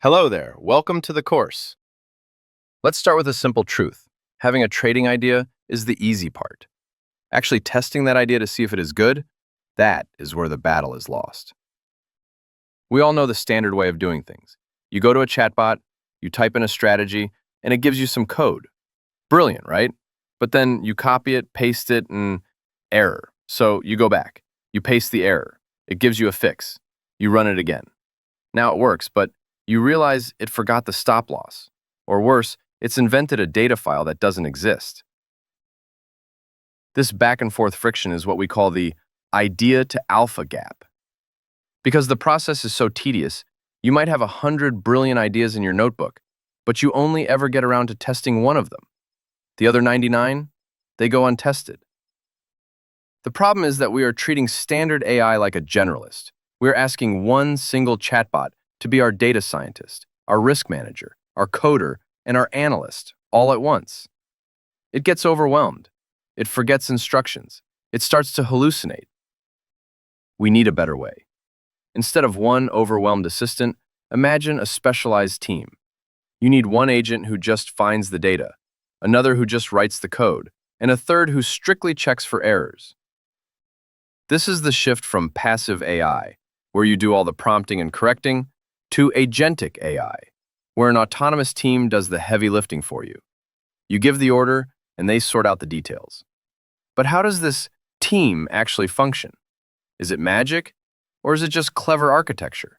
Hello there, welcome to the course. Let's start with a simple truth. Having a trading idea is the easy part. Actually testing that idea to see if it is good, that is where the battle is lost. We all know the standard way of doing things. You go to a chatbot, you type in a strategy, and it gives you some code. Brilliant, right? But then you copy it, paste it, and error. So you go back, you paste the error. It gives you a fix. You run it again. Now it works, but you realize it forgot the stop loss. Or worse, it's invented a data file that doesn't exist. This back and forth friction is what we call the idea to alpha gap. Because the process is so tedious, you might have 100 brilliant ideas in your notebook, but you only ever get around to testing one of them. The other 99, they go untested. The problem is that we are treating standard AI like a generalist. We're asking one single chatbot to be our data scientist, our risk manager, our coder, and our analyst all at once. It gets overwhelmed. It forgets instructions. It starts to hallucinate. We need a better way. Instead of one overwhelmed assistant, imagine a specialized team. You need one agent who just finds the data, another who just writes the code, and a third who strictly checks for errors. This is the shift from passive AI, where you do all the prompting and correcting, to agentic AI, where an autonomous team does the heavy lifting for you. You give the order, and they sort out the details. But how does this team actually function? Is it magic, or is it just clever architecture?